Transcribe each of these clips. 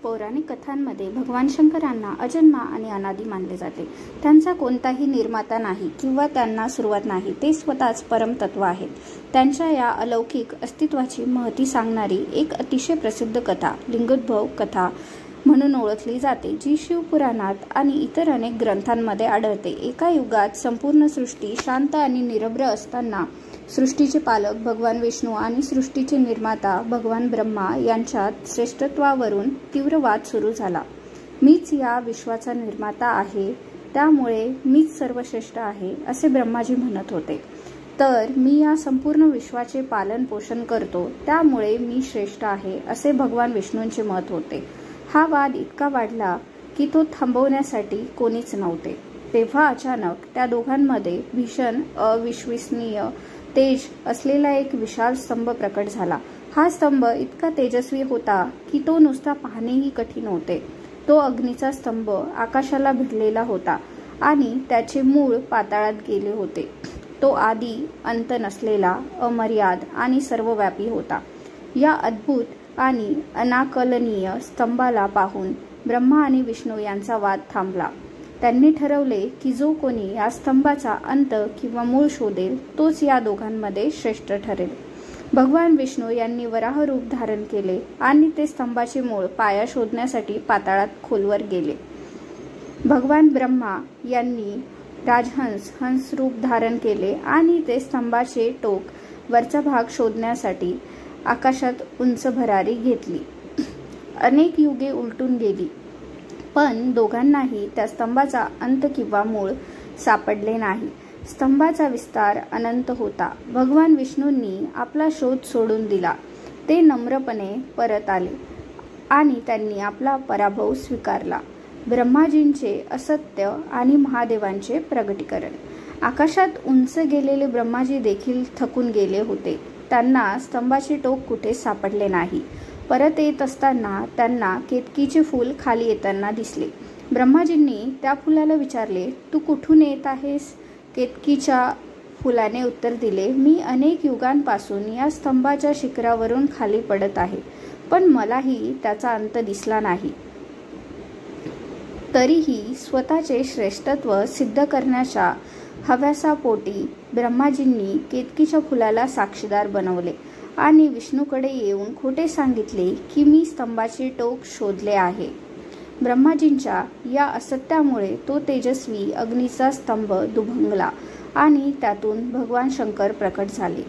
पौराणिक कथांमध्ये भगवान शंकरांना अजन्मा आणि अनादी मानले जाते. त्यांचा कोणताही निर्माता नाही किंवा त्यांना सुरुवात नाही. ते स्वतःच परमतत्व आहेत. त्यांच्या या अलौकिक अस्तित्वाची महती सांगणारी एक अतिशय प्रसिद्ध कथा लिंगोद्भव कथा म्हणून ओळखली जाते, जी शिवपुराणात आणि इतर अनेक ग्रंथांमध्ये आढळते. एका युगात संपूर्ण सृष्टी शांत आणि निरभ्र असताना सृष्टीचे पालक भगवान विष्णू आणि सृष्टीचे निर्माता भगवान ब्रह्मा यांच्यात श्रेष्ठत्वावरून तीव्र वाद सुरू झाला. मीच या विश्वाचा निर्माता आहे, त्यामुळे मीच सर्वश्रेष्ठ आहे, असे ब्रह्माजी म्हणत होते. तर मी या संपूर्ण विश्वाचे पालन पोषण करतो, त्यामुळे मी श्रेष्ठ आहे, असे भगवान विष्णूंचे मत होते. हा वाद इतका वाढला की तो थांबवण्यासाठी कोणीच नव्हते. तेव्हा अचानक त्या दोघांमध्ये भीषण अविश्वसनीय तेज असलेला एक विशाल स्तंभ प्रकट झाला. हा स्तंभ इतका तेजस्वी होता की तो नुसता पाहणेही कठीण होते. तो अग्नीचा स्तंभ आकाशाला भिडलेला होता आणि त्याचे मूळ पाताळात गेले होते. तो आदी अंत नसलेला, अमर्याद आणि सर्वव्यापी होता. या अद्भुत आणि अनाकलनीय स्तंभाला पाहून ब्रह्मा आणि विष्णू यांचा वाद थांबला. त्यांनी ठरवले की जो कोणी या स्तंभाचा अंत किंवा मूळ शोधेल तोच या दोघांमध्ये श्रेष्ठ ठरेल. भगवान विष्णू यांनी वराह रूप धारण केले आणि ते स्तंभाचे मूळ पाया शोधण्यासाठी पाताळात खोलवर गेले. भगवान ब्रह्मा यांनी राजहंस हंस रूप धारण केले आणि ते स्तंभाचे टोक वरचा भाग शोधण्यासाठी आकाशात उंच भरारी घेतली. अनेक युगे उलटून गेली, पण दोघांनाही त्या स्तंभाचा अंत किंवा मूळ सापडले नाही. स्तंभाचा विस्तार अनंत होता. भगवान विष्णूंनी आपला शोध सोडून दिला. ते नम्रपणे परत आले आणि त्यांनी आपला पराभव स्वीकारला. ब्रह्माजींचे असत्य आणि महादेवांचे प्रगटीकरण. आकाशात उंच गेलेले ब्रह्माजी देखील थकून गेले होते. त्यांना स्तंभाचे टोक कुठे सापडले नाही. परत येत असताना त्यांना केतकीचे फूल खाली येताना दिसले. ब्रह्माजींनी त्या फुलाला विचारले, तू कुठून येत आहेस? केतकीच्या फुलाने उत्तर दिले, मी अनेक युगांपासून या स्तंभाच्या शिखरावरून खाली पडत आहे, पण मलाही त्याचा अंत दिसला नाही. तरीही स्वतःचे श्रेष्ठत्व सिद्ध करण्याच्या हव्यासापोटी ब्रह्माजींनी केतकीच्या फुलाला साक्षीदार बनवले आणि विष्णूकडे येऊन खोटे सांगितले की मी स्तंभाचे टोक शोधले आहे. ब्रह्माजींच्या या असत्यामुळे तो तेजस्वी अग्नीचा स्तंभ दुभंगला आणि त्यातून भगवान शंकर प्रकट झाले.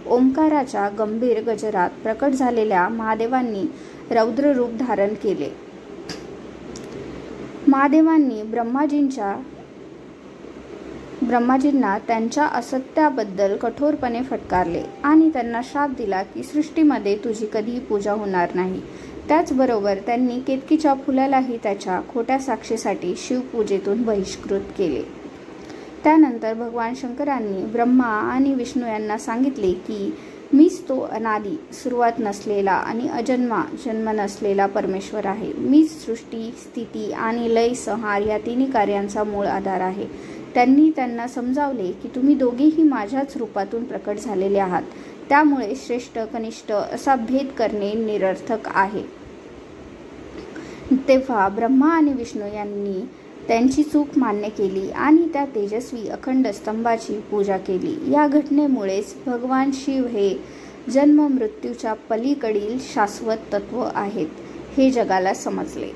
ओंकाराच्या गंभीर गजरात प्रकट झालेल्या महादेवांनी रौद्र रूप धारण केले. महादेवांनी ब्रह्माजींना त्यांच्या असत्याबद्दल कठोरपणे फटकारले आणि त्यांना शाप दिला की सृष्टीमध्ये तुझी कधीही पूजा होणार नाही. त्याचबरोबर त्यांनी केतकीच्या फुलालाही त्याच्या खोट्या साक्षीसाठी शिवपूजेतून बहिष्कृत केले. त्यानंतर भगवान शंकरांनी ब्रह्मा आणि विष्णू यांना सांगितले की मीच तो अनादी, सुरुवात नसलेला आणि अजन्मा, जन्म नसलेला परमेश्वर आहे. मीच सृष्टी, स्थिती आणि लय संहार या तिन्ही कार्यांचा मूळ आधार आहे. त्यांनी त्यांना समजावले की तुम्ही दोघेही माझ्याच रूपातून प्रकट झालेले आहात, त्यामुळे श्रेष्ठ कनिष्ठ असा भेद करणे निरर्थक आहे. तेव्हा ब्रह्मा आणि विष्णू यांनी त्यांची चूक मान्य केली आणि त्या तेजस्वी अखंड स्तंभाची पूजा केली. या घटनेमुळेच भगवान शिव हे जन्म मृत्यूच्या पलीकडील शाश्वत तत्व आहेत, हे जगाला समजले.